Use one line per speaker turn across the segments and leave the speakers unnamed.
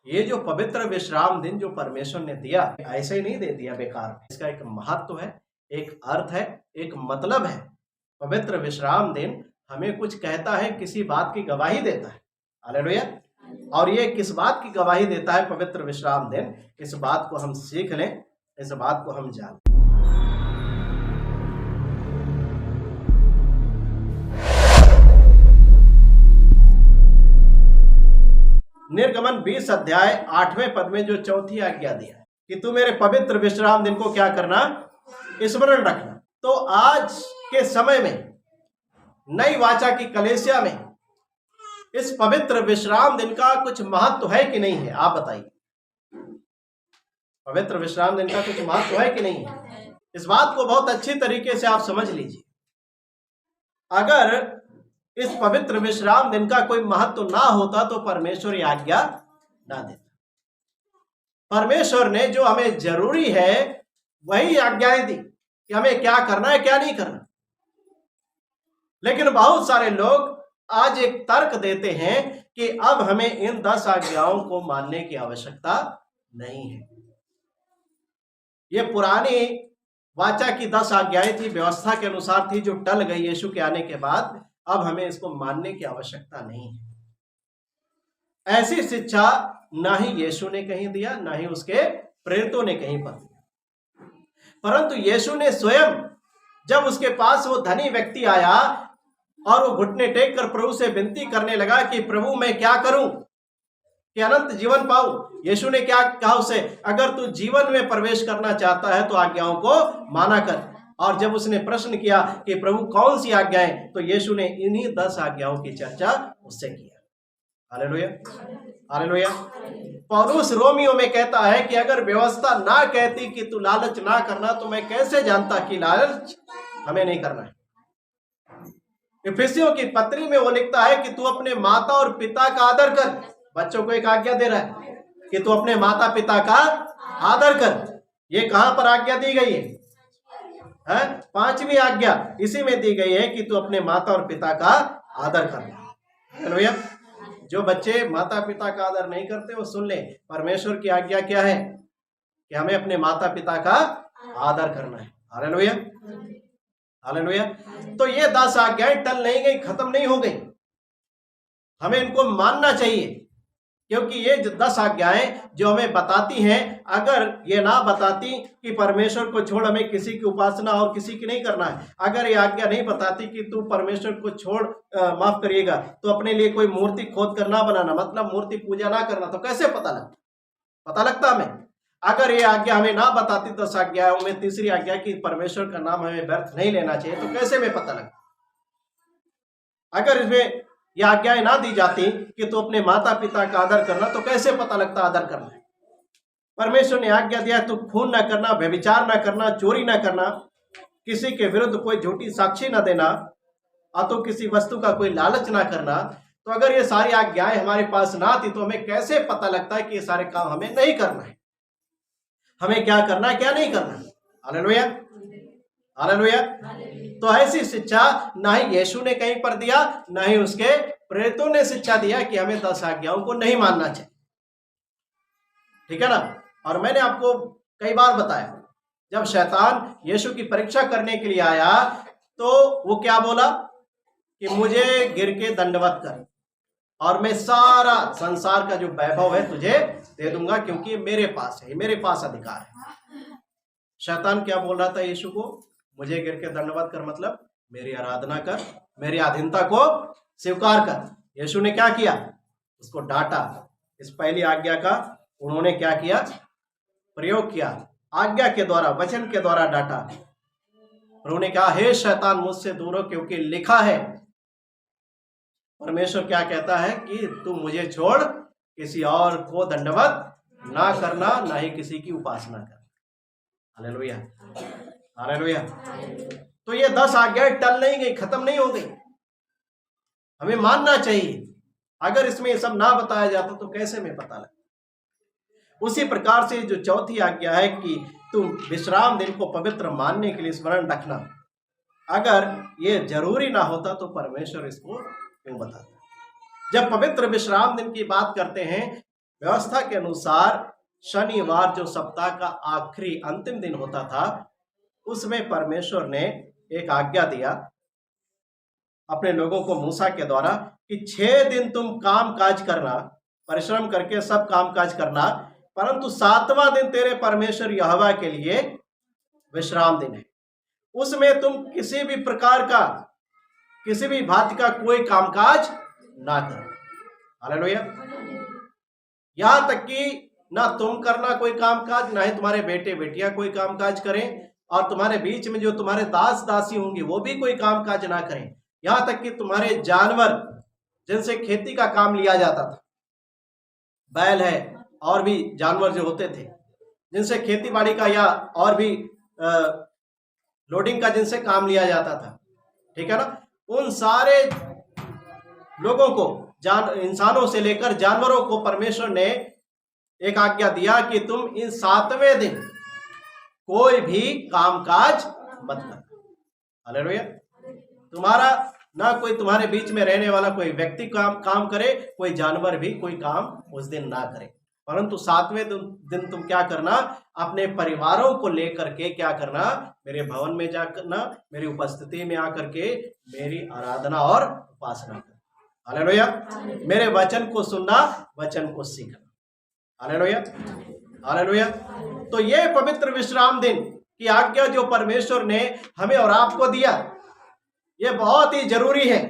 ये जो पवित्र विश्राम दिन जो परमेश्वर ने दिया, ऐसे ही नहीं दे दिया बेकार में। इसका एक महत्व है, एक अर्थ है, एक मतलब है। पवित्र विश्राम दिन हमें कुछ कहता है, किसी बात की गवाही देता है। हालेलुया। और ये किस बात की गवाही देता है पवित्र विश्राम दिन? इस बात को हम सीख लें, इस बात को हम जान। निर्गमन 20 अध्याय 8वें पद में जो चौथी आज्ञा दिया है कि तू मेरे पवित्र विश्राम दिन को क्या करना? स्मरण रखना। तो आज के समय में नई वाचा की कलीसिया में इस पवित्र विश्राम दिन का कुछ महत्व है कि नहीं है? आप बताइए। पवित्र विश्राम दिन का कुछ महत्व है कि नहीं है? इस बात को बहुत अच्छी तरीके से आप समझ लीजिए। अगर इस पवित्र विश्राम दिन का कोई महत्व ना होता तो परमेश्वर ये आज्ञा ना देता। परमेश्वर ने जो हमें जरूरी है वही आज्ञाएं दी कि हमें क्या करना है, क्या नहीं करना। लेकिन बहुत सारे लोग आज एक तर्क देते हैं कि अब हमें इन 10 आज्ञाओं को मानने की आवश्यकता नहीं है। ये पुरानी वाचा की 10 आज्ञाएं थी, व्यवस्था के अनुसार थी, जो टल गई यीशु के आने के बाद। अब हमें इसको मानने की आवश्यकता नहीं है। ऐसी शिक्षा ना ही यीशु ने कहीं दिया, ना ही उसके प्रेरितों ने कहीं पर दिया। परंतु यीशु ने स्वयं, जब उसके पास वो धनी व्यक्ति आया और वो घुटने टेक कर प्रभु से विनती करने लगा कि प्रभु मैं क्या करूं कि अनंत जीवन पाऊं, यीशु ने क्या कहा उसे? अगर तू जीवन में प्रवेश करना चाहता है तो आज्ञाओं को माना कर। और जब उसने प्रश्न किया कि प्रभु कौन सी आज्ञाएं, तो यीशु ने इन्हीं 10 आज्ञाओं की चर्चा उससे किया। Hallelujah, hallelujah. पौलुस रोमियो में कहता है कि अगर व्यवस्था ना कहती कि तू लालच ना करना, तो मैं कैसे जानता कि लालच हमें नहीं करना है। इफिसियों की पत्री में वो लिखता है कि तू अपने माता और पिता का आदर कर। बच्चों को एक आज्ञा दे रहा है कि तू अपने माता पिता का आदर कर। ये कहां पर आज्ञा दी गई है? 5वीं आज्ञा इसी में दी गई है कि तू अपने माता और पिता का आदर कर। हालेलुया। जो बच्चे माता पिता का आदर नहीं करते वो सुन ले, परमेश्वर की आज्ञा क्या है कि हमें अपने माता पिता का आदर करना है। Hallelujah, hallelujah. तो ये 10 आज्ञाएं टल नहीं गई, खत्म नहीं हो गई। हमें इनको मानना चाहिए, क्योंकि ये 10 आज्ञाएं जो हमें बताती हैं, अगर ये ना बताती कि परमेश्वर को छोड़ हमें किसी की उपासना और किसी की नहीं करना है, अगर ये आज्ञा नहीं बताती कि तू परमेश्वर को छोड़ माफ करिएगा तो अपने लिए कोई मूर्ति खोद कर ना बनाना, मतलब मूर्ति पूजा ना करना, तो कैसे पता लगता? पता लगता हमें। अगर ये आज्ञा हमें ना बताती 10 आज्ञाओं में तीसरी आज्ञा कि परमेश्वर का नाम हमें व्यर्थ नहीं लेना चाहिए, तो कैसे हमें पता लगता? अगर इसमें ये आज्ञाएं ना दी जाती कि तू अपने माता पिता का आदर करना, तो कैसे पता लगता आदर करना है? परमेश्वर ने आज्ञा दिया तू खून ना करना, व्यभिचार ना करना, चोरी ना करना, किसी के विरुद्ध कोई झूठी साक्षी ना देना, तो किसी वस्तु का कोई लालच ना करना। तो अगर ये सारी आज्ञाएं हमारे पास ना आती तो हमें कैसे पता लगता है कि ये सारे काम हमें नहीं करना है, हमें क्या करना है, क्या नहीं करना है? Hallelujah, hallelujah. तो ऐसी शिक्षा ना ही यीशु ने कहीं पर दिया, ना ही उसके प्रेरितों ने शिक्षा दिया कि हमें 10 आज्ञाओं को नहीं मानना चाहिए। ठीक है ना? और मैंने आपको कई बार बताया, जब शैतान यीशु की परीक्षा करने के लिए आया तो वो क्या बोला कि मुझे गिर के दंडवत कर और मैं सारा संसार का जो वैभव है तुझे दे दूंगा, क्योंकि मेरे पास है, मेरे पास अधिकार है। शैतान क्या बोल रहा था यीशु को? मुझे गिर के दंडवत कर, मतलब मेरी आराधना कर, मेरी अधीनता को स्वीकार कर। यीशु ने क्या किया? उसको डांटा। इस पहली आज्ञा का उन्होंने क्या किया? प्रयोग किया, आज्ञा के द्वारा, वचन के द्वारा डांटा। उन्होंने कहा हे शैतान मुझसे दूर हो, क्योंकि लिखा है। परमेश्वर क्या कहता है कि तू मुझे छोड़ किसी और को दंडवत ना करना, ना ही किसी की उपासना कर। Hallelujah, hallelujah. तो ये 10 आज्ञाएं टल नहीं गई, खत्म नहीं हो गई, हमें मानना चाहिए। अगर इसमें सब ना बताया जाता तो कैसे में पता लगता? उसी प्रकार से जो चौथी आज्ञा है कि तुम विश्राम दिन को पवित्र मानने के लिए स्मरण रखना, अगर ये जरूरी ना होता तो परमेश्वर इसको क्यों बताता? जब पवित्र विश्राम दिन की बात करते हैं व्यवस्था के अनुसार शनिवार जो सप्ताह का आखिरी अंतिम दिन होता था, उसमें परमेश्वर ने एक आज्ञा दिया अपने लोगों को मूसा के द्वारा कि 6 दिन तुम काम काज करना, परिश्रम करके सब काम काज करना, परंतु 7वां दिन तेरे परमेश्वर यहोवा के लिए विश्राम दिन है। उसमें तुम किसी भी प्रकार का, किसी भी भांति का कोई कामकाज ना करो। हालेलुया। यहां तक कि ना तुम करना कोई कामकाज, ना ही तुम्हारे बेटे बेटियां कोई कामकाज करें, और तुम्हारे बीच में जो तुम्हारे दास दासी होंगे वो भी कोई कामकाज ना करें। यहां तक कि तुम्हारे जानवर जिनसे खेती का काम लिया जाता था, बैल है और भी जानवर जो होते थे जिनसे खेती बाड़ी का या और भी लोडिंग का जिनसे काम लिया जाता था, ठीक है ना, उन सारे लोगों को, इंसानों से लेकर जानवरों को परमेश्वर ने एक आज्ञा दिया कि तुम इन 7वें दिन कोई भी कामकाज मत करना। हालेलुया। तुम्हारा ना कोई तुम्हारे बीच में रहने वाला कोई व्यक्ति काम करे, कोई जानवर भी कोई काम उस दिन ना करे, परंतु 7वें दिन तुम क्या करना, अपने परिवारों को लेकर के क्या करना, मेरे भवन में जा करना, मेरी उपस्थिति में आकर के मेरी आराधना और उपासना करना। हालेलुया। मेरे वचन को सुनना, वचन को सीखना। Hallelujah, hallelujah. तो ये पवित्र विश्राम दिन की आज्ञा जो परमेश्वर ने हमें और आपको दिया, ये बहुत ही जरूरी है।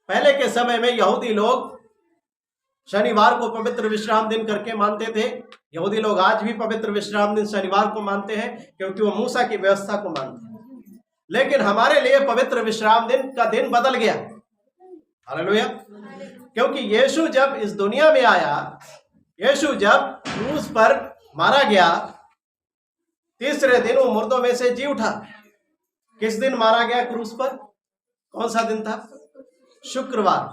पहले के समय में यहूदी लोग शनिवार को पवित्र विश्राम दिन करके मानते थे। यहूदी लोग आज भी पवित्र विश्राम दिन शनिवार को मानते हैं, क्योंकि वो मूसा की व्यवस्था को मानते हैं। लेकिन हमारे लिए पवित्र विश्राम दिन का दिन बदल गया। हालेलुया। क्योंकि यीशु जब इस दुनिया में आया, यीशु जब क्रूस पर मारा गया, तीसरे दिन वो मुर्दों में से जी उठा। किस दिन मारा गया क्रूस पर? कौन सा दिन था? शुक्रवार,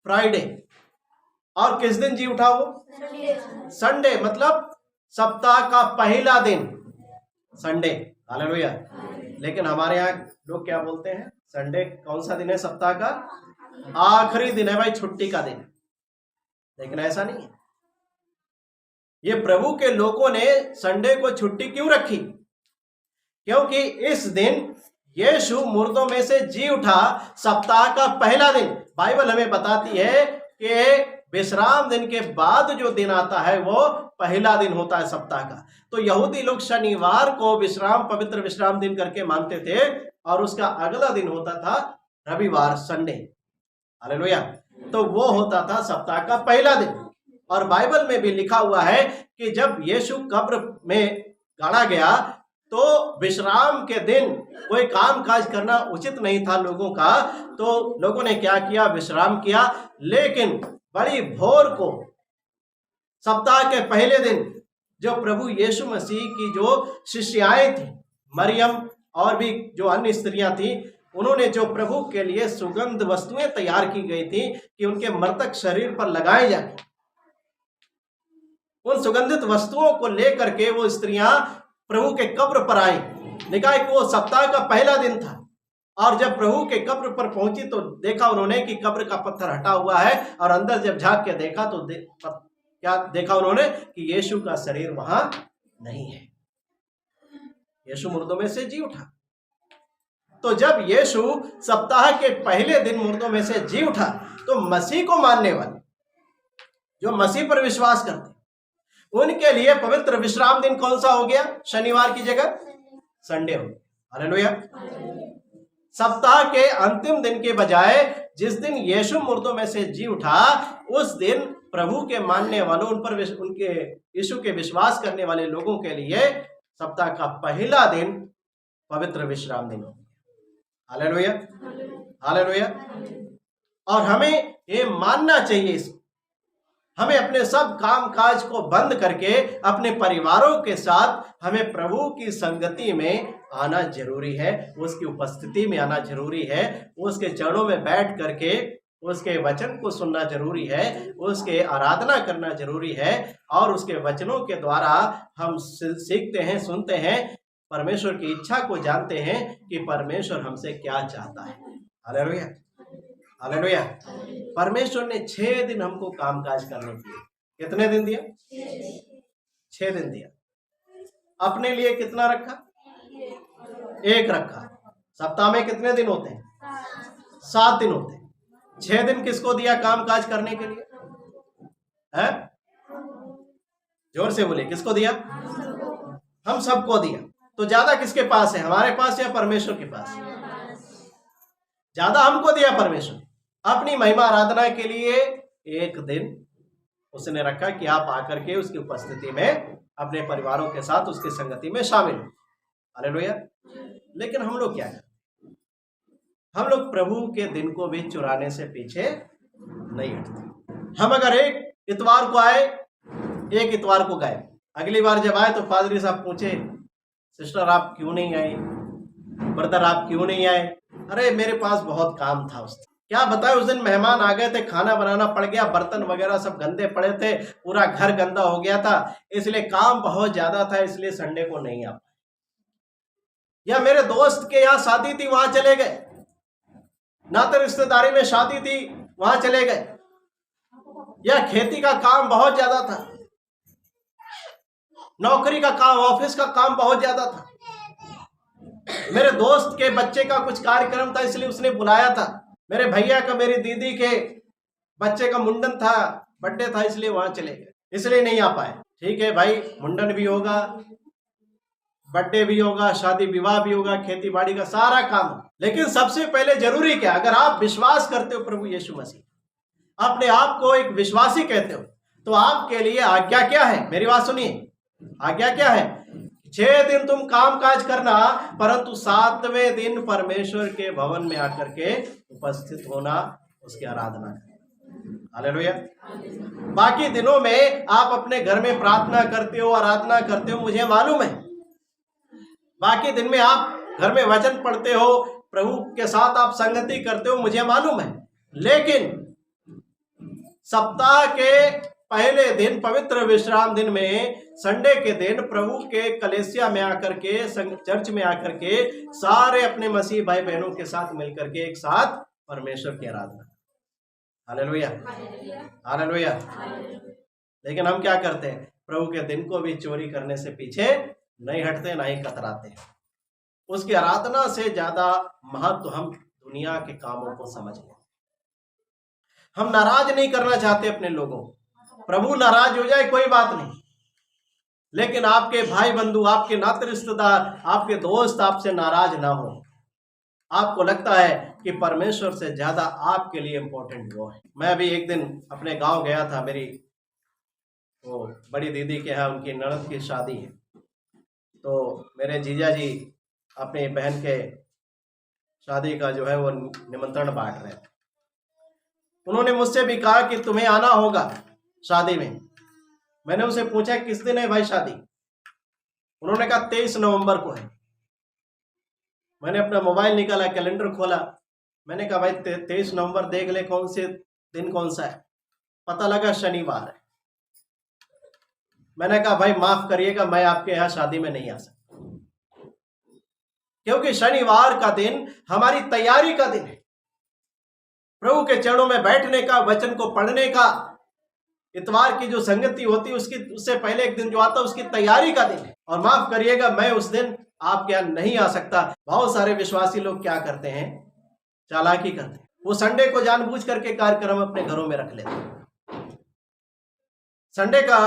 फ्राइडे। और किस दिन जी उठा वो? संडे, मतलब सप्ताह का पहला दिन, संडे। हालेलुया। लेकिन हमारे यहाँ लोग क्या बोलते हैं? संडे कौन सा दिन है? सप्ताह का आखिरी दिन है भाई, छुट्टी का दिन। लेकिन ऐसा नहीं है। ये प्रभु के लोगों ने संडे को छुट्टी क्यों रखी? क्योंकि इस दिन यीशु मुर्दों में से जी उठा, सप्ताह का पहला दिन। बाइबल हमें बताती है कि विश्राम दिन के बाद जो दिन आता है वो पहला दिन होता है सप्ताह का। तो यहूदी लोग शनिवार को विश्राम, पवित्र विश्राम दिन करके मानते थे, और उसका अगला दिन होता था रविवार, संडे। हालेलुया। तो वो होता था सप्ताह का पहला दिन। और बाइबल में भी लिखा हुआ है कि जब यीशु कब्र में गाड़ा गया, तो विश्राम के दिन कोई काम काज करना उचित नहीं था लोगों का। तो लोगों ने क्या किया? विश्राम किया। लेकिन बड़ी भोर को, सप्ताह के पहले दिन, जो प्रभु यीशु मसीह की जो शिष्याएं थी, मरियम और भी जो अन्य स्त्रियां थी, उन्होंने जो प्रभु के लिए सुगंध वस्तुएं तैयार की गई थी कि उनके मृतक शरीर पर लगाए जाए, उन सुगंधित वस्तुओं को लेकर के वो स्त्रियां प्रभु के कब्र पर आई। देखा कि वो सप्ताह का पहला दिन था, और जब प्रभु के कब्र पर पहुंची तो देखा उन्होंने कि कब्र का पत्थर हटा हुआ है, और अंदर जब झांक के देखा तो क्या देखा उन्होंने? कि यीशु का शरीर वहां नहीं है। यीशु मुर्दों में से जी उठा। तो जब यीशु सप्ताह के पहले दिन मुर्दों में से जी उठा, तो मसीह को मानने वाले, जो मसीह पर विश्वास करते, उनके लिए पवित्र विश्राम दिन कौन सा हो गया? शनिवार की जगह संडे हो गया। हालेलुया। सप्ताह के अंतिम दिन के बजाय जिस दिन यीशु मुर्दों में से जी उठा, उस दिन प्रभु के मानने वालों, उन पर उनके यीशु के विश्वास करने वाले लोगों के लिए सप्ताह का पहला दिन पवित्र विश्राम दिन हो गया। Hallelujah, hallelujah. और हमें ये मानना चाहिए, इसको हमें अपने सब काम काज को बंद करके अपने परिवारों के साथ हमें प्रभु की संगति में आना जरूरी है, उसकी उपस्थिति में आना जरूरी है, उसके चरणों में बैठ करके उसके वचन को सुनना जरूरी है, उसके आराधना करना जरूरी है, और उसके वचनों के द्वारा हम सीखते हैं, सुनते हैं, परमेश्वर की इच्छा को जानते हैं कि परमेश्वर हमसे क्या चाहता है। हालेलुया। हालेलुया। परमेश्वर ने 6 दिन हमको कामकाज करने के लिए कितने दिन दिया? 6 दिन दिया। अपने लिए कितना रखा? 1 रखा। सप्ताह में कितने दिन होते हैं? 7 दिन होते हैं। 6 दिन किसको दिया कामकाज करने के लिए? है? जोर से बोले, किसको दिया? हम सबको दिया। तो ज्यादा किसके पास है, हमारे पास या परमेश्वर के पास? ज्यादा हमको दिया परमेश्वर। अपनी महिमा आराधना के लिए 1 दिन उसने रखा कि आप आकर के उसकी उपस्थिति में अपने परिवारों के साथ उसकी संगति में शामिल हो। हालेलुया। लेकिन हम लोग क्या करते? हम लोग प्रभु के दिन को भी चुराने से पीछे नहीं हटते। हम अगर एक इतवार को आए, एक इतवार को गए, अगली बार जब आए तो पादरी साहब पूछे, सिस्टर आप क्यों नहीं आई, ब्रदर आप क्यों नहीं आए? अरे मेरे पास बहुत काम था उस दिन। क्या बताए, उस दिन मेहमान आ गए थे, खाना बनाना पड़ गया, बर्तन वगैरह सब गंदे पड़े थे, पूरा घर गंदा हो गया था, इसलिए काम बहुत ज्यादा था, इसलिए संडे को नहीं आ पाए। या मेरे दोस्त के यहाँ शादी थी, वहां चले गए, नाते रिश्तेदारी में शादी थी, वहां चले गए। या खेती का काम बहुत ज्यादा था, नौकरी का काम, ऑफिस का काम बहुत ज्यादा था, मेरे दोस्त के बच्चे का कुछ कार्यक्रम था इसलिए उसने बुलाया था, मेरे भैया का, मेरी दीदी के बच्चे का मुंडन था, बर्थडे था, इसलिए वहां चले गए, इसलिए नहीं आ पाए। ठीक है भाई, मुंडन भी होगा, बर्थडे भी होगा, शादी विवाह भी होगा, खेती बाड़ी का सारा काम। लेकिन सबसे पहले जरूरी क्या? अगर आप विश्वास करते हो प्रभु यीशु मसीह, अपने आप को एक विश्वासी कहते हो, तो आपके लिए आज्ञा क्या है? मेरी बात सुनिए, आज्ञा क्या है? 6 दिन तुम काम काज करना, परंतु 7वें दिन परमेश्वर के भवन में आकर के उपस्थित होना, उसकी आराधना करना। हालेलुया। बाकी दिनों में आप अपने घर में प्रार्थना करते हो, आराधना करते हो, मुझे मालूम है। बाकी दिन में आप घर में वचन पढ़ते हो, प्रभु के साथ आप संगति करते हो, मुझे मालूम है। लेकिन सप्ताह के पहले दिन, पवित्र विश्राम दिन में, संडे के दिन प्रभु के कलीसिया में आकर के, चर्च में आकर के सारे अपने मसीह भाई बहनों के साथ मिलकर के एक साथ परमेश्वर की आराधना। Hallelujah, hallelujah. लेकिन हम क्या करते हैं? प्रभु के दिन को भी चोरी करने से पीछे नहीं हटते, ना ही कतराते। उसकी आराधना से ज्यादा महत्व हम दुनिया के कामों को समझ लें। हम नाराज नहीं करना चाहते अपने लोगों, प्रभु नाराज हो जाए कोई बात नहीं, लेकिन आपके भाई बंधु, आपके नाते रिश्तेदार, आपके दोस्त आपसे नाराज ना हो। आपको लगता है कि परमेश्वर से ज्यादा आपके लिए इंपॉर्टेंट वो है। मैं अभी एक दिन अपने गांव गया था, मेरी वो बड़ी दीदी के यहाँ उनकी ननद की शादी है, तो मेरे जीजा जी अपनी बहन के शादी का जो है वो निमंत्रण बांट रहे थे। उन्होंने मुझसे भी कहा कि तुम्हें आना होगा शादी में। मैंने उनसे पूछा किस दिन है भाई शादी? उन्होंने कहा 23 नवंबर को है। मैंने अपना मोबाइल निकाला, कैलेंडर खोला, मैंने कहा भाई 23 नवंबर देख ले कौन से दिन कौन सा है। पता लगा शनिवार है। मैंने कहा भाई माफ करिएगा, मैं आपके यहाँ शादी में नहीं आ सकता, क्योंकि शनिवार का दिन हमारी तैयारी का दिन है, प्रभु के चरणों में बैठने का, वचन को पढ़ने का। इतवार की जो संगति होती है उससे पहले एक दिन जो आता है उसकी तैयारी का दिन है। और माफ करिएगा, मैं उस दिन आपके यहाँ नहीं आ सकता। बहुत सारे विश्वासी लोग क्या करते हैं? चालाकी करते हैं। वो संडे को जानबूझ करके कार्यक्रम अपने घरों में रख लेते हैं। संडे का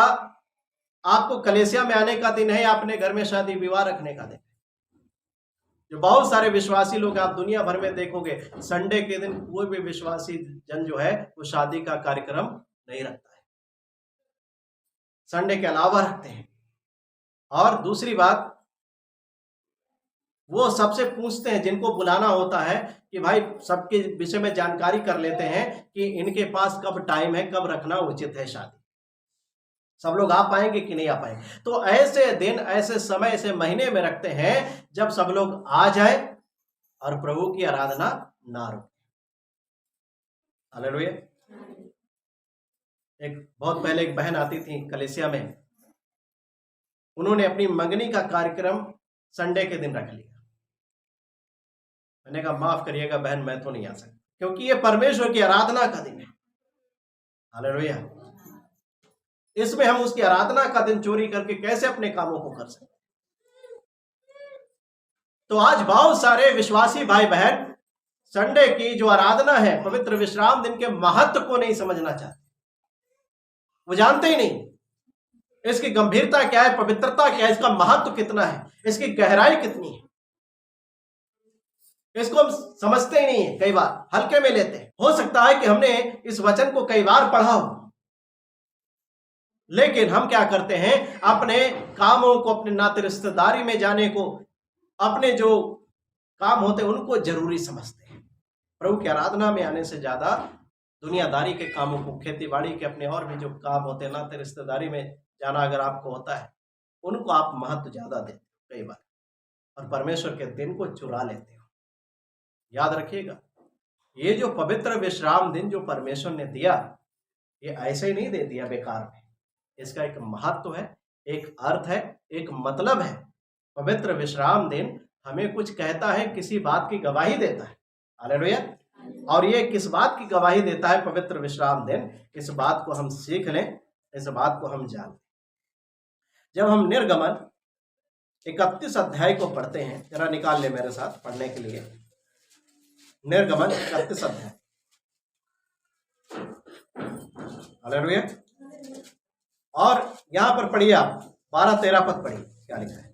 आपको कलीसिया में आने का दिन है, अपने घर में शादी विवाह रखने का दिन। जो बहुत सारे विश्वासी लोग आप दुनिया भर में देखोगे, संडे के दिन कोई भी विश्वासी जन जो है वो शादी का कार्यक्रम नहीं रखता है, संडे के अलावा रखते हैं। और दूसरी बात, वो सबसे पूछते हैं, जिनको बुलाना होता है कि भाई सबके विषय में जानकारी कर लेते हैं कि इनके पास कब टाइम है, कब रखना उचित है शादी, सब लोग आ पाएंगे कि नहीं आ पाएंगे। तो ऐसे दिन, ऐसे समय, ऐसे महीने में रखते हैं जब सब लोग आ जाए और प्रभु की आराधना ना रुके। हालेलुया। एक बहुत पहले एक बहन आती थी कलीसिया में, उन्होंने अपनी मंगनी का कार्यक्रम संडे के दिन रख लिया। मैंने कहा माफ करिएगा बहन, मैं तो नहीं आ सकता, क्योंकि ये परमेश्वर की आराधना का दिन है। हालेलुया। इसमें हम उसकी आराधना का दिन चोरी करके कैसे अपने कामों को कर सकते? तो आज बहुत सारे विश्वासी भाई बहन संडे की जो आराधना है, पवित्र विश्राम दिन के महत्व को नहीं समझना चाहते। वो जानते ही नहीं इसकी गंभीरता क्या है, पवित्रता क्या है, इसका महत्व कितना है, इसकी गहराई कितनी है। इसको हम समझते ही नहीं है, कई बार हल्के में लेते हैं। हो सकता है कि हमने इस वचन को कई बार पढ़ा हो, लेकिन हम क्या करते हैं, अपने कामों को, अपने नाते रिश्तेदारी में जाने को, अपने जो काम होते हैं उनको जरूरी समझते हैं। प्रभु की आराधना में आने से ज्यादा दुनियादारी के कामों को, खेती बाड़ी के अपने और भी जो काम होते हैं, नाते रिश्तेदारी में जाना अगर आपको होता है, उनको आप महत्व ज्यादा देते हो कई बार, और परमेश्वर के दिन को चुरा लेते हो। याद रखिएगा, ये जो पवित्र विश्राम दिन जो परमेश्वर ने दिया, ये ऐसे ही नहीं दे दिया बेकार में। इसका एक महत्व है, एक अर्थ है, एक मतलब है। पवित्र विश्राम दिन हमें कुछ कहता है, किसी बात की गवाही देता है। हालेलुया। और ये किस बात की गवाही देता है पवित्र विश्राम दिन? इस बात को हम सीख लें, इस बात को हम जान लें। जब हम निर्गमन 31 अध्याय को पढ़ते हैं, जरा निकाल ले मेरे साथ पढ़ने के लिए। निर्गमन 31 अध्याय। हालेलुया। और यहां पर पढ़िए आप 12-13 पद पढ़िए, क्या लिखा है।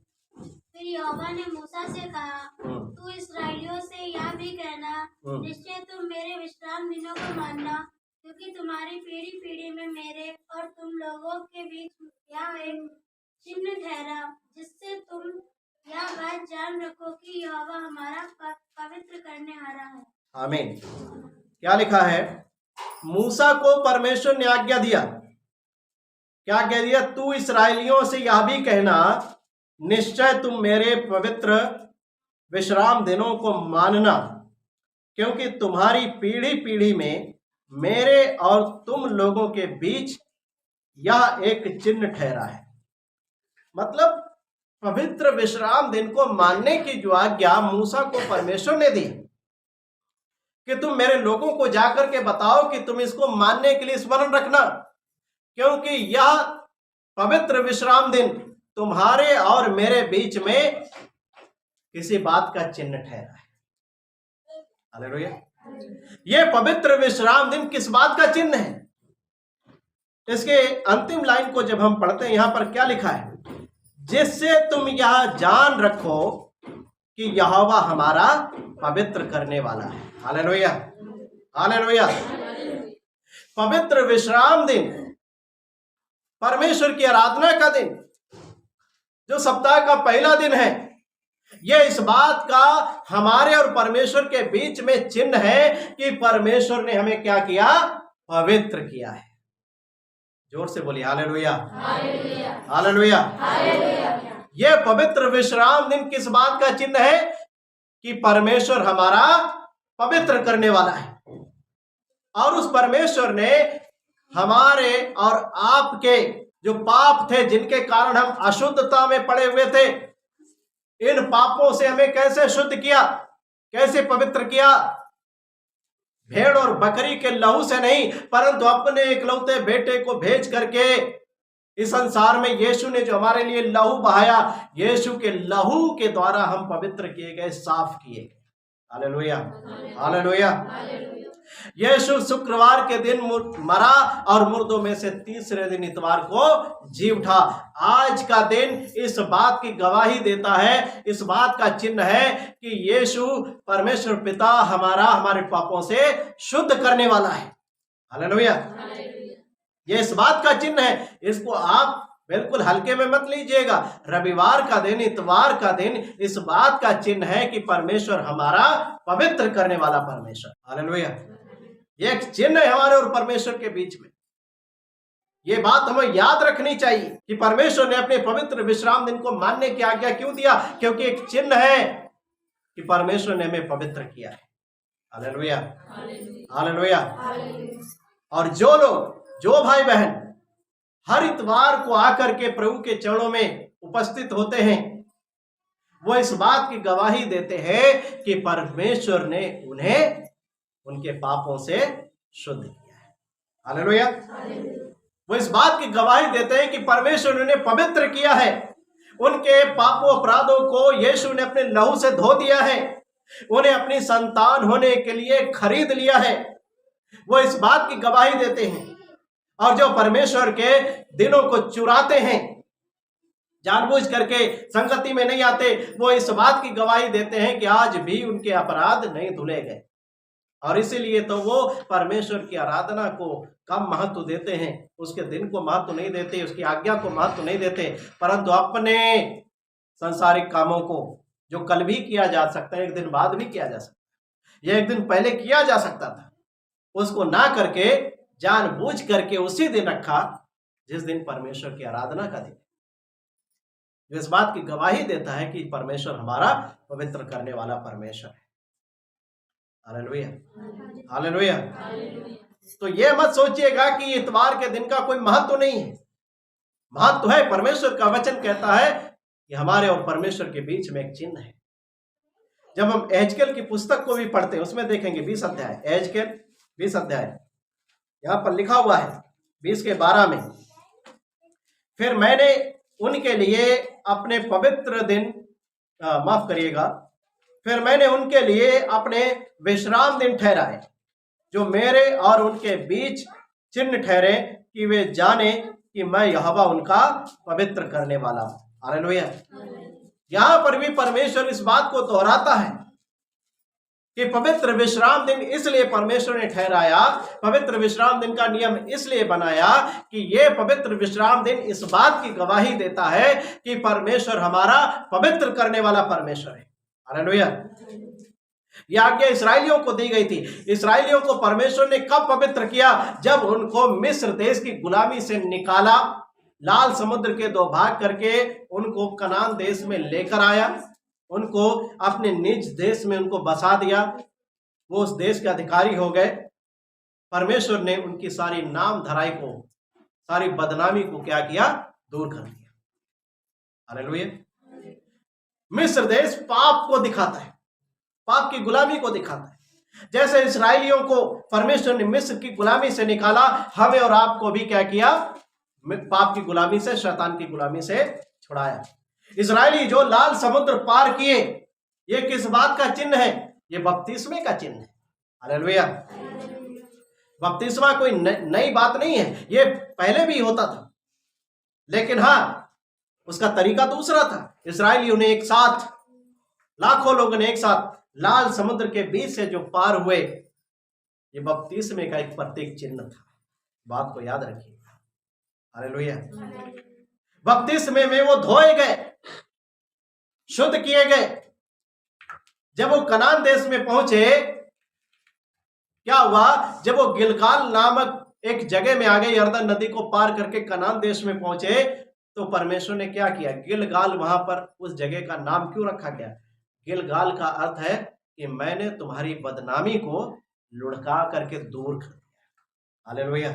फिर यहोवा ने मूसा से कहा, तू इस्राएलियों से यह भी कहना, निश्चय तुम मेरे विश्राम दिनों को मानना, क्योंकि तुम्हारी पीढ़ी पीढ़ी में मेरे और तुम लोगों के बीच यह एक चिन्ह ठहरा, जिससे तुम यह बात जान रखो कि यहोवा हमारा पवित्र करने हारा है।
आमीन। क्या लिखा है? मूसा को परमेश्वर ने आज्ञा दिया, क्या कह दिया? तू इस्राएलियों से यह भी कहना, निश्चय तुम मेरे पवित्र विश्राम दिनों को मानना, क्योंकि तुम्हारी पीढ़ी पीढ़ी में मेरे और तुम लोगों के बीच यह एक चिन्ह ठहरा है। मतलब पवित्र विश्राम दिन को मानने की जो आज्ञा मूसा को परमेश्वर ने दी कि तुम मेरे लोगों को जाकर के बताओ कि तुम इसको मानने के लिए स्मरण रखना, क्योंकि यह पवित्र विश्राम दिन तुम्हारे और मेरे बीच में किसी बात का चिन्ह ठहरा है। हालेलुया। यह पवित्र विश्राम दिन किस बात का चिन्ह है? इसके अंतिम लाइन को जब हम पढ़ते हैं, यहां पर क्या लिखा है? जिससे तुम यह जान रखो कि यहोवा हमारा पवित्र करने वाला है। Hallelujah, hallelujah. पवित्र विश्राम दिन, परमेश्वर की आराधना का दिन, जो सप्ताह का पहला दिन है, यह इस बात का हमारे और परमेश्वर के बीच में चिन्ह है कि परमेश्वर ने हमें क्या किया? पवित्र किया है। जोर से बोलिए हालेलुया, हालेलुया। यह पवित्र विश्राम दिन किस बात का चिन्ह है? कि परमेश्वर हमारा पवित्र करने वाला है। और उस परमेश्वर ने हमारे और आपके जो पाप थे, जिनके कारण हम अशुद्धता में पड़े हुए थे, इन पापों से हमें कैसे शुद्ध किया, कैसे पवित्र किया? भेड़ और बकरी के लहू से नहीं, परंतु अपने इकलौते बेटे को भेज करके इस संसार में यीशु ने जो हमारे लिए लहू बहाया, यीशु के लहू के द्वारा हम पवित्र किए गए, साफ किए गए। Hallelujah, hallelujah. यीशु शुक्रवार के दिन मरा और मुर्दों में से तीसरे दिन इतवार को जी उठा। आज का दिन इस बात की गवाही देता है, इस बात का चिन्ह है कि यीशु परमेश्वर पिता हमारे पापों से शुद्ध करने वाला है। हालेलुया। ये इस बात का चिन्ह है, इसको आप बिल्कुल हल्के में मत लीजिएगा। रविवार का दिन, इतवार का दिन इस बात का चिन्ह है कि परमेश्वर हमारा पवित्र करने वाला परमेश्वर। हालेलुया। ये एक चिन्ह है हमारे और परमेश्वर के बीच में। ये बात हमें याद रखनी चाहिए कि परमेश्वर ने अपने पवित्र विश्राम दिन को मानने की आज्ञा क्यों दिया? क्योंकि एक चिन्ह है कि परमेश्वर ने हमें पवित्र किया है। Hallelujah, hallelujah. और जो लोग, जो भाई बहन हर इतवार को आकर के प्रभु के चरणों में उपस्थित होते हैं, वो इस बात की गवाही देते हैं कि परमेश्वर ने उन्हें उनके पापों से शुद्ध किया है। हालेलुया। वो इस बात की गवाही देते हैं कि परमेश्वर ने उन्हें पवित्र किया है, उनके पापों अपराधों को यीशु ने अपने लहू से धो दिया है, उन्हें अपनी संतान होने के लिए खरीद लिया है। वो इस बात की गवाही देते हैं। और जो परमेश्वर के दिनों को चुराते हैं, जानबूझ करके संगति में नहीं आते, वो इस बात की गवाही देते हैं कि आज भी उनके अपराध नहीं धुले गए। और इसीलिए तो वो परमेश्वर की आराधना को कम महत्व देते हैं, उसके दिन को महत्व नहीं देते, उसकी आज्ञा को महत्व नहीं देते, परंतु अपने सांसारिक कामों को जो कल भी किया जा सकता है, एक दिन बाद भी किया जा सकता है, या एक दिन पहले किया जा सकता था, उसको ना करके जानबूझ करके उसी दिन रखा जिस दिन परमेश्वर की आराधना का दिन, जो इस बात की गवाही देता है कि परमेश्वर हमारा पवित्र करने वाला परमेश्वर है। Hallelujah, hallelujah. तो ये मत सोचिएगा कि इतवार के दिन का कोई महत्व नहीं है। महत्व है। परमेश्वर का वचन कहता है कि हमारे और परमेश्वर के बीच में एक चिन्ह है। जब हम एजकेल की पुस्तक को भी पढ़ते हैं, उसमें देखेंगे 20 अध्याय, एजकेल 20 अध्याय, यहां पर लिखा हुआ है 20 के 12 में, फिर मैंने उनके लिए अपने पवित्र दिन माफ करिएगा, फिर मैंने उनके लिए अपने विश्राम दिन ठहराए, जो मेरे और उनके बीच चिन्ह ठहरे, कि वे जाने कि मैं यहोवा उनका पवित्र करने वाला हूं। हालेलुया। यहां पर भी परमेश्वर इस बात को दोहराता है कि पवित्र विश्राम दिन इसलिए परमेश्वर ने ठहराया, पवित्र विश्राम दिन का नियम इसलिए बनाया कि यह पवित्र विश्राम दिन इस बात की गवाही देता है कि परमेश्वर हमारा पवित्र करने वाला परमेश्वर है। हालेलुया। यह आज्ञा इस्राएलियों को दी गई थी। इस्राएलियों को परमेश्वर ने कब पवित्र किया? जब उनको मिस्र देश की गुलामी से निकाला, लाल समुद्र के 2 भाग करके उनको कनान देश में लेकर आया, उनको अपने निज देश में उनको बसा दिया, वो उस देश के अधिकारी हो गए। परमेश्वर ने उनकी सारी नाम धराई को, सारी बदनामी को क्या किया? दूर कर दिया। हालेलुया। मिस्र देश पाप को दिखाता है, पाप की गुलामी को दिखाता है। जैसे इस्राएलियों को परमेश्वर ने मिस्र की गुलामी से निकाला, हमें और आपको भी क्या किया? पाप की गुलामी से, शैतान की गुलामी से छुड़ाया। इस्राएली जो लाल समुद्र पार किए, ये किस बात का चिन्ह है? ये बपतिस्मे का चिन्ह है। हालेलुया। बपतिस्मा कोई नई बात नहीं है, ये पहले भी होता था, लेकिन हाँ, उसका तरीका दूसरा था। इस्राएलियों ने एक साथ, लाखों लोगों ने एक साथ लाल समुद्र के बीच से जो पार हुए, ये बपतिस्मे का एक प्रतीक चिन्ह था। बात को याद रखिएगा। हालेलुया। बपतिस्मे में वो धोए गए, शुद्ध किए गए। जब वो कनान देश में पहुंचे, क्या हुआ? जब वो गिलगाल नामक एक जगह में आ गए, यरदन नदी को पार करके कनान देश में पहुंचे, तो परमेश्वर ने क्या किया? गिलगाल, वहां पर उस जगह का नाम क्यों रखा गया? गिलगाल का अर्थ है कि मैंने तुम्हारी बदनामी को लुढ़का करके दूर कर दिया। हालेलुया।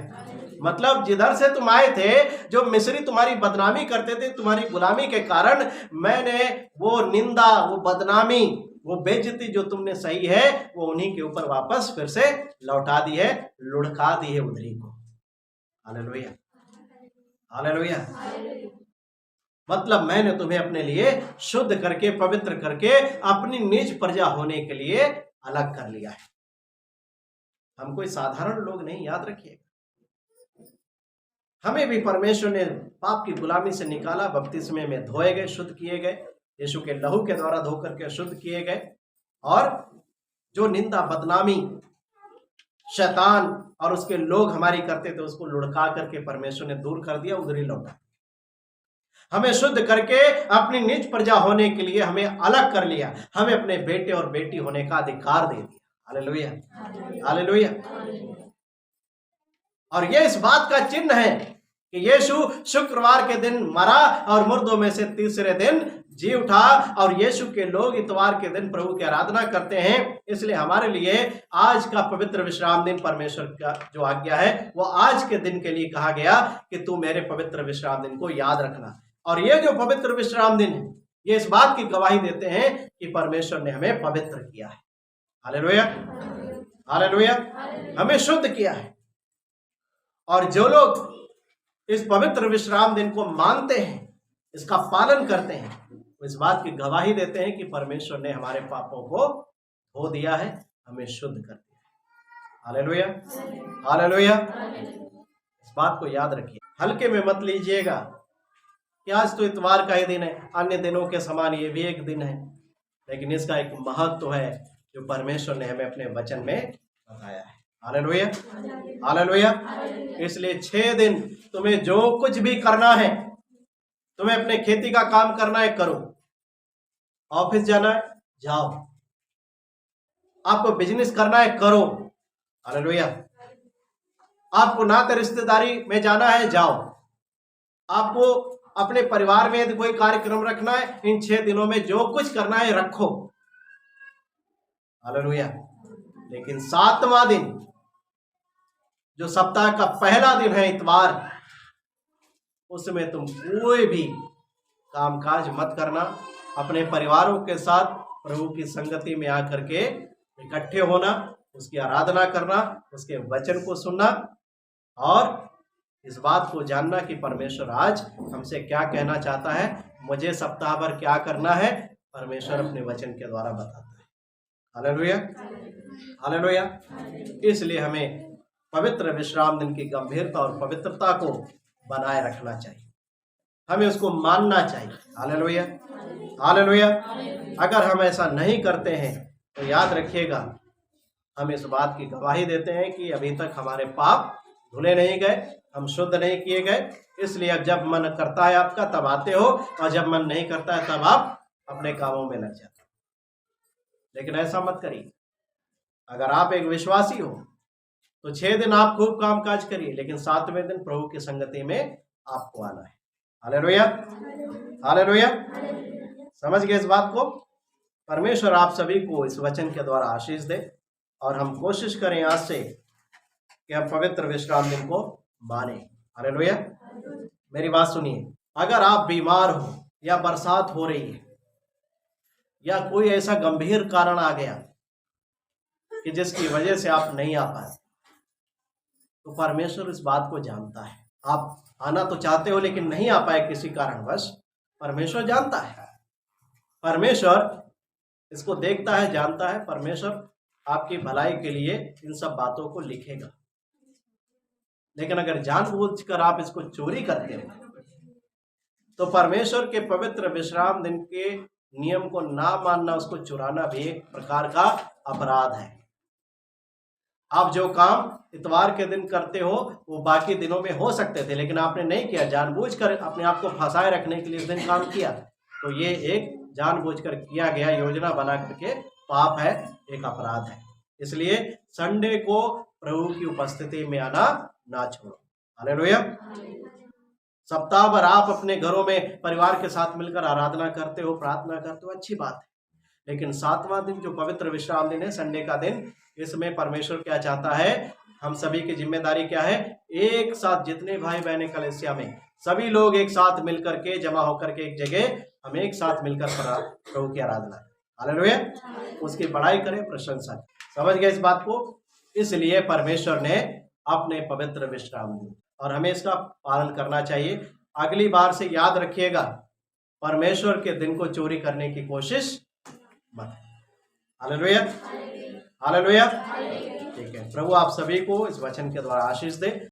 मतलब जिधर से तुम आए थे, जो मिस्री तुम्हारी बदनामी करते थे, तुम्हारी गुलामी के कारण, मैंने वो निंदा, वो बदनामी, वो बेइज्जती जो तुमने सही है, वो उन्हीं के ऊपर वापस फिर से लौटा दी है, लुढ़का दी है उधरी को। Hallelujah, hallelujah. मतलब मैंने तुम्हें अपने लिए शुद्ध करके, पवित्र करके, अपनी निज प्रजा होने के लिए अलग कर लिया है। हम कोई साधारण लोग नहीं, याद रखिएगा। हमें भी परमेश्वर ने पाप की गुलामी से निकाला, बपतिस्मे में धोए गए, शुद्ध किए गए, यीशु के लहू के द्वारा धोकर के शुद्ध किए गए, और जो निंदा, बदनामी शैतान और उसके लोग हमारी करते थे, उसको लुढ़का करके परमेश्वर ने दूर कर दिया, उधर ही लौटा। हमें शुद्ध करके अपनी निज प्रजा होने के लिए हमें अलग कर लिया, हमें अपने बेटे और बेटी होने का अधिकार दे दिया। Hallelujah, hallelujah. और ये इस बात का चिन्ह है कि यीशु शुक्रवार के दिन मरा और मुर्दों में से तीसरे दिन जी उठा, और यीशु के लोग इतवार के दिन प्रभु की आराधना करते हैं। इसलिए हमारे लिए आज का पवित्र विश्राम दिन, परमेश्वर का जो आज्ञा है, वो आज के दिन के लिए कहा गया कि तू मेरे पवित्र विश्राम दिन को याद रखना। और ये जो पवित्र विश्राम दिन है, ये इस बात की गवाही देते हैं कि परमेश्वर ने हमें पवित्र किया है। हालेलुया। हालेलुया, हमें शुद्ध किया है। और जो लोग इस पवित्र विश्राम दिन को मानते हैं, इसका पालन करते हैं, इस बात की गवाही देते हैं कि परमेश्वर ने हमारे पापों को धो दिया है, हमें शुद्ध कर दिया है। Hallelujah, hallelujah. इस बात को याद रखिए, हल्के में मत लीजिएगा कि आज तो इतवार का ही दिन है, अन्य दिनों के समान ये भी एक दिन है, लेकिन इसका एक महत्व है जो परमेश्वर ने हमें अपने वचन में बताया है। Hallelujah, hallelujah. इसलिए 6 दिन तुम्हें जो कुछ भी करना है, तुम्हें अपने खेती का काम करना है करो, ऑफिस जाना है जाओ, आपको बिजनेस करना है करो। हालेलुया। आपको नाते रिश्तेदारी में जाना है जाओ, आपको अपने परिवार में यदि कोई कार्यक्रम रखना है, इन 6 दिनों में जो कुछ करना है रखो। हालेलुया। लेकिन 7वां दिन जो सप्ताह का पहला दिन है इतवार, उसमें तुम कोई भी कामकाज मत करना। अपने परिवारों के साथ प्रभु की संगति में आकर के इकट्ठे होना, उसकी आराधना करना, उसके वचन को सुनना और इस बात को जानना कि परमेश्वर आज हमसे क्या कहना चाहता है, मुझे सप्ताह भर क्या करना है, परमेश्वर अपने वचन के द्वारा बताता है। Hallelujah, hallelujah. इसलिए हमें पवित्र विश्राम दिन की गंभीरता और पवित्रता को बनाए रखना चाहिए, हमें उसको मानना चाहिए। Hallelujah, hallelujah. अगर हम ऐसा नहीं करते हैं तो याद रखिएगा, हम इस बात की गवाही देते हैं कि अभी तक हमारे पाप धुले नहीं गए, हम शुद्ध नहीं किए गए। इसलिए अब जब मन करता है आपका तब आते हो, और जब मन नहीं करता है तब आप अपने कामों में लग जाते हो। लेकिन ऐसा मत करिए। अगर आप एक विश्वासी हो तो 6 दिन आप खूब कामकाज करिए, लेकिन 7वें दिन प्रभु की संगति में आपको आना है। Hallelujah, hallelujah. समझ गए इस बात को? परमेश्वर आप सभी को इस वचन के द्वारा आशीष दे और हम कोशिश करें आज से कि हम पवित्र विश्राम दिन को माने। हालेलुया। मेरी बात सुनिए, अगर आप बीमार हो या बरसात हो रही है या कोई ऐसा गंभीर कारण आ गया कि जिसकी वजह से आप नहीं आ पाए, तो परमेश्वर इस बात को जानता है। आप आना तो चाहते हो लेकिन नहीं आ पाए किसी कारणवश, परमेश्वर जानता है। परमेश्वर इसको देखता है, जानता है। परमेश्वर आपकी भलाई के लिए इन सब बातों को लिखेगा। लेकिन अगर जानबूझकर आप इसको चोरी करते हो तो परमेश्वर के पवित्र विश्राम दिन के नियम को ना मानना, उसको चुराना भी एक प्रकार का अपराध है। आप जो काम इतवार के दिन करते हो वो बाकी दिनों में हो सकते थे, लेकिन आपने नहीं किया, जानबूझकर अपने आप को फंसाए रखने के लिए इस दिन काम किया, तो ये एक जानबूझकर किया गया योजना बना करके पाप है, एक अपराध है। इसलिए संडे को प्रभु की उपस्थिति में आना ना छोड़ो। हालेलुया। सप्ताह भर आप अपने घरों में परिवार के साथ मिलकर आराधना करते हो, प्रार्थना करते हो, अच्छी बात है, लेकिन 7वां दिन जो पवित्र विश्राम दिन है, संडे का दिन, इसमें परमेश्वर क्या चाहता है, हम सभी की जिम्मेदारी क्या है, एक साथ जितने भाई बहने कलीसिया में सभी लोग एक साथ मिलकर के जमा होकर के एक जगह हम एक साथ मिलकर प्रभु की आराधना करें। हालेलुया। उसकी बड़ाई करें, प्रशंसा करें। समझ गए इस बात को? इसलिए परमेश्वर ने अपने पवित्र विश्राम दिन और हमें इसका पालन करना चाहिए। अगली बार से याद रखिएगा, परमेश्वर के दिन को चोरी करने की कोशिश मत। Hallelujah, hallelujah. ठीक है, प्रभु आप सभी को इस वचन के द्वारा आशीष दे।